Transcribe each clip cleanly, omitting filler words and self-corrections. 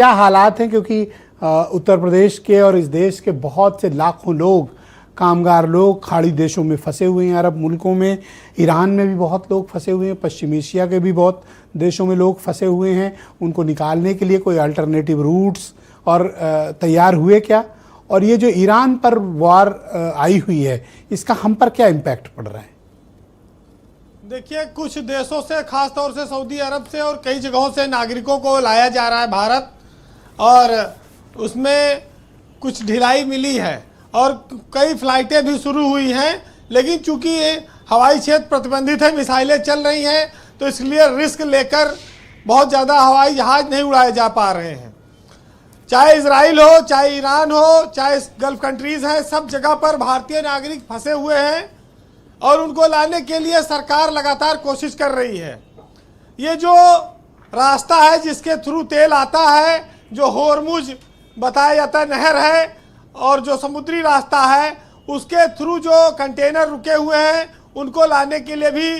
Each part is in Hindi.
क्या हालात हैं, क्योंकि उत्तर प्रदेश के और इस देश के बहुत से लाखों लोग, कामगार लोग खाड़ी देशों में फंसे हुए हैं, अरब मुल्कों में, ईरान में भी बहुत लोग फंसे हुए हैं, पश्चिमी एशिया के भी बहुत देशों में लोग फंसे हुए हैं। उनको निकालने के लिए कोई अल्टरनेटिव रूट्स और तैयार हुए क्या? और ये जो ईरान पर वार आई हुई है, इसका हम पर क्या इम्पैक्ट पड़ रहा है? देखिए, कुछ देशों से, खास तौर से सऊदी अरब से और कई जगहों से नागरिकों को लाया जा रहा है भारत, और उसमें कुछ ढिलाई मिली है और कई फ्लाइटें भी शुरू हुई हैं। लेकिन चूंकि हवाई क्षेत्र प्रतिबंधित है, मिसाइलें चल रही हैं, तो इसलिए रिस्क लेकर बहुत ज़्यादा हवाई जहाज़ नहीं उड़ाए जा पा रहे हैं। चाहे इजराइल हो, चाहे ईरान हो, चाहे गल्फ कंट्रीज़ हैं, सब जगह पर भारतीय नागरिक फंसे हुए हैं और उनको लाने के लिए सरकार लगातार कोशिश कर रही है। ये जो रास्ता है जिसके थ्रू तेल आता है, जो होर्मुज बताया जाता है नहर है, और जो समुद्री रास्ता है उसके थ्रू जो कंटेनर रुके हुए हैं, उनको लाने के लिए भी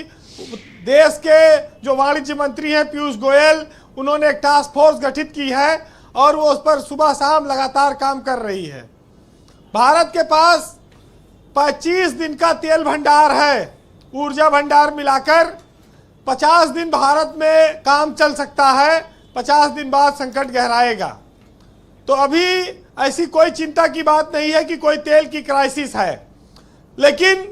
देश के जो वाणिज्य मंत्री हैं पीयूष गोयल, उन्होंने एक टास्क फोर्स गठित की है और वो उस पर सुबह शाम लगातार काम कर रही है। भारत के पास 25 दिन का तेल भंडार है, ऊर्जा भंडार मिलाकर 50 दिन भारत में काम चल सकता है। 50 दिन बाद संकट गहराएगा। तो अभी ऐसी कोई चिंता की बात नहीं है कि कोई तेल की क्राइसिस है। लेकिन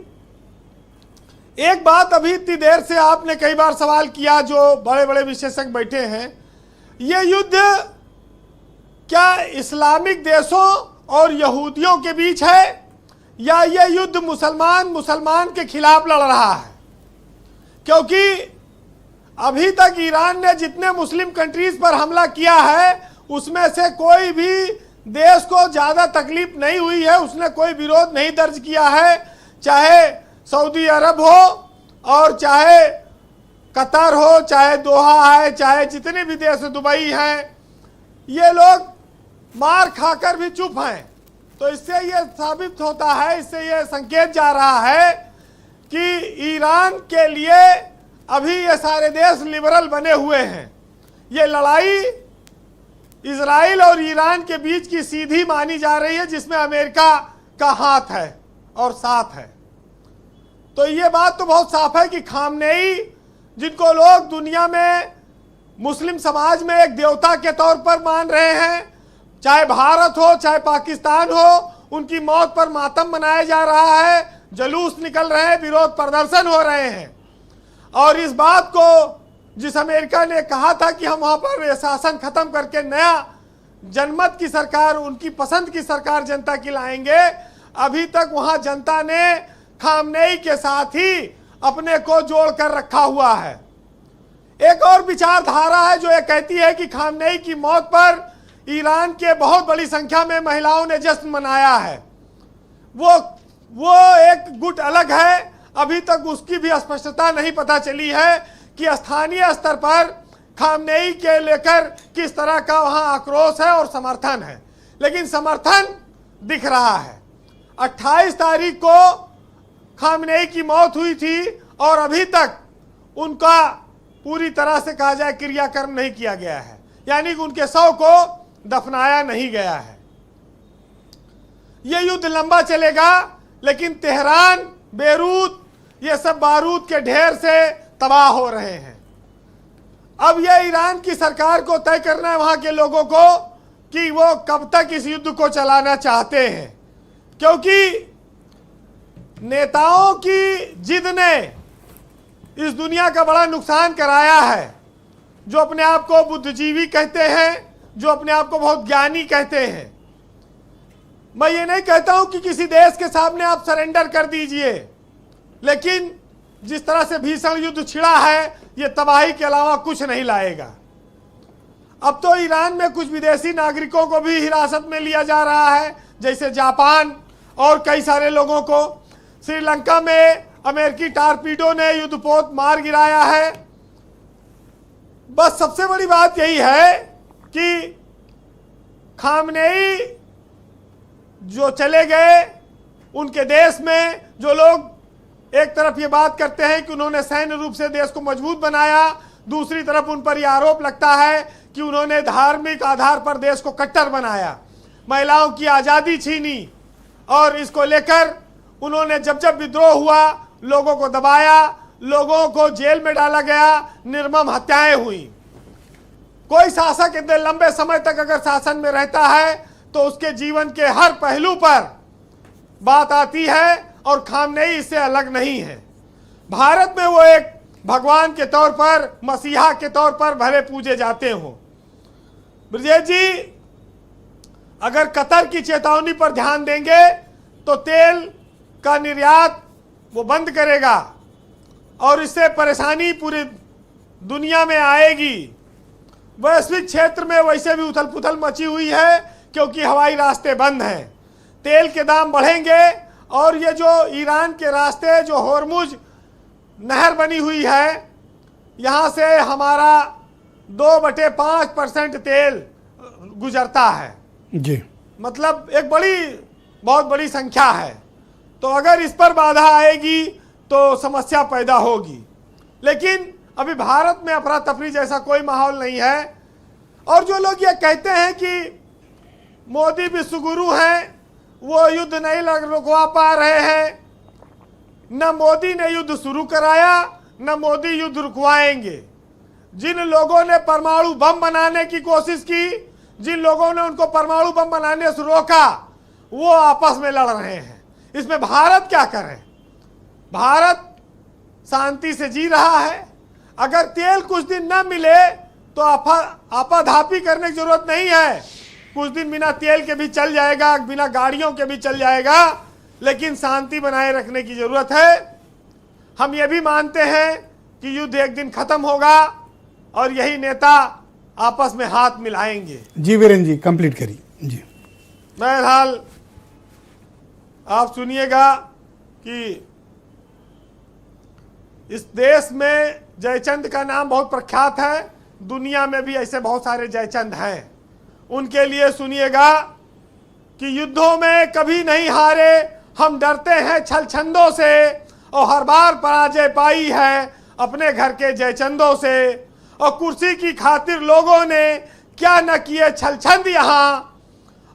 एक बात अभी इतनी देर से आपने कई बार सवाल किया, जो बड़े बड़े विशेषज्ञ बैठे हैं, ये युद्ध क्या इस्लामिक देशों और यहूदियों के बीच है या ये युद्ध मुसलमान के खिलाफ लड़ रहा है? क्योंकि अभी तक ईरान ने जितने मुस्लिम कंट्रीज पर हमला किया है, उसमें से कोई भी देश को ज़्यादा तकलीफ नहीं हुई है, उसने कोई विरोध नहीं दर्ज किया है। चाहे सऊदी अरब हो और चाहे कतर हो, चाहे दोहा है, चाहे जितने भी देश, दुबई हैं, ये लोग मार खाकर भी चुप हैं। तो इससे ये साबित होता है, इससे ये संकेत जा रहा है कि ईरान के लिए अभी ये सारे देश लिबरल बने हुए हैं। ये लड़ाई इजराइल और ईरान के बीच की सीधी मानी जा रही है, जिसमें अमेरिका का हाथ है और साथ है। तो ये बात तो बहुत साफ है कि खामनेई, जिनको लोग दुनिया में मुस्लिम समाज में एक देवता के तौर पर मान रहे हैं, चाहे भारत हो चाहे पाकिस्तान हो, उनकी मौत पर मातम मनाया जा रहा है, जुलूस निकल रहे हैं, विरोध प्रदर्शन हो रहे हैं। और इस बात को जिस अमेरिका ने कहा था कि हम वहाँ पर शासन खत्म करके नया जनमत की सरकार, उनकी पसंद की सरकार जनता की लाएंगे, अभी तक वहाँ जनता ने खामनेई के साथ ही अपने को जोड़ कर रखा हुआ है। एक और विचारधारा है जो ये कहती है कि खामनेई की मौत पर ईरान के बहुत बड़ी संख्या में महिलाओं ने जश्न मनाया है। वो एक गुट अलग है। अभी तक उसकी भी स्पष्टता नहीं पता चली है कि स्थानीय स्तर पर खामनेई के लेकर किस तरह का वहां आक्रोश है और समर्थन है। लेकिन समर्थन दिख रहा है। 28 तारीख को खामनेई की मौत हुई थी और अभी तक उनका पूरी तरह से कहा जाए क्रियाकर्म नहीं किया गया है, यानी कि उनके शव को दफनाया नहीं गया है। यह युद्ध लंबा चलेगा, लेकिन तेहरान, बेरूत, ये सब बारूद के ढेर से तबाह हो रहे हैं। अब यह ईरान की सरकार को तय करना है, वहां के लोगों को, कि वो कब तक इस युद्ध को चलाना चाहते हैं। क्योंकि नेताओं की जिद ने इस दुनिया का बड़ा नुकसान कराया है। जो अपने आप को बुद्धिजीवी कहते हैं, जो अपने आप को बहुत ज्ञानी कहते हैं, मैं ये नहीं कहता हूं कि किसी देश के सामने आप सरेंडर कर दीजिए, लेकिन जिस तरह से भीषण युद्ध छिड़ा है, ये तबाही के अलावा कुछ नहीं लाएगा। अब तो ईरान में कुछ विदेशी नागरिकों को भी हिरासत में लिया जा रहा है, जैसे जापान और कई सारे लोगों को। श्रीलंका में अमेरिकी टारपीडो ने युद्धपोत मार गिराया है। बस सबसे बड़ी बात यही है कि खामनेई जो चले गए, उनके देश में जो लोग एक तरफ ये बात करते हैं कि उन्होंने सैन्य रूप से देश को मजबूत बनाया, दूसरी तरफ उन पर यह आरोप लगता है कि उन्होंने धार्मिक आधार पर देश को कट्टर बनाया, महिलाओं की आज़ादी छीनी, और इसको लेकर उन्होंने जब जब विद्रोह हुआ लोगों को दबाया, लोगों को जेल में डाला गया, निर्मम हत्याएं हुई। कोई शासक इतने लंबे समय तक अगर शासन में रहता है तो उसके जीवन के हर पहलू पर बात आती है और खामनेई इससे अलग नहीं है। भारत में वो एक भगवान के तौर पर, मसीहा के तौर पर भले पूजे जाते हों। ब्रजेश जी अगर कतर की चेतावनी पर ध्यान देंगे तो तेल का निर्यात वो बंद करेगा और इससे परेशानी पूरी दुनिया में आएगी। वैश्विक क्षेत्र में वैसे भी उथल पुथल मची हुई है क्योंकि हवाई रास्ते बंद हैं, तेल के दाम बढ़ेंगे और ये जो ईरान के रास्ते, जो होर्मुज नहर बनी हुई है, यहाँ से हमारा 2/5% तेल गुजरता है जी, मतलब एक बहुत बड़ी संख्या है। तो अगर इस पर बाधा आएगी तो समस्या पैदा होगी। लेकिन अभी भारत में अफरा तफरी जैसा कोई माहौल नहीं है। और जो लोग ये कहते हैं कि मोदी विश्वगुरु हैं, वो युद्ध नहीं रुकवा पा रहे हैं, न मोदी ने युद्ध शुरू कराया न मोदी युद्ध रुकवाएंगे। जिन लोगों ने परमाणु बम बनाने की कोशिश की, जिन लोगों ने उनको परमाणु बम बनाने से रोका, वो आपस में लड़ रहे हैं। इसमें भारत क्या करे? भारत शांति से जी रहा है। अगर तेल कुछ दिन न मिले तो आपाधापी करने की जरूरत नहीं है, कुछ दिन बिना तेल के भी चल जाएगा, बिना गाड़ियों के भी चल जाएगा, लेकिन शांति बनाए रखने की जरूरत है। हम ये भी मानते हैं कि युद्ध एक दिन खत्म होगा और यही नेता आपस में हाथ मिलाएंगे। जी वीरेन जी कंप्लीट करिए। जी बहरहाल आप सुनिएगा कि इस देश में जयचंद का नाम बहुत प्रख्यात है, दुनिया में भी ऐसे बहुत सारे जयचंद हैं। उनके लिए सुनिएगा कि युद्धों में कभी नहीं हारे, हम डरते हैं छलछंदों से, और हर बार पराजय पाई है अपने घर के जयचंदों से। और कुर्सी की खातिर लोगों ने क्या न किए छलछंद यहाँ,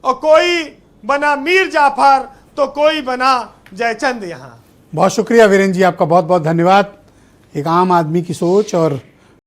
और कोई बना मीर जाफर तो कोई बना जयचंद यहाँ। बहुत शुक्रिया वीरेन जी, आपका बहुत बहुत धन्यवाद। एक आम आदमी की सोच और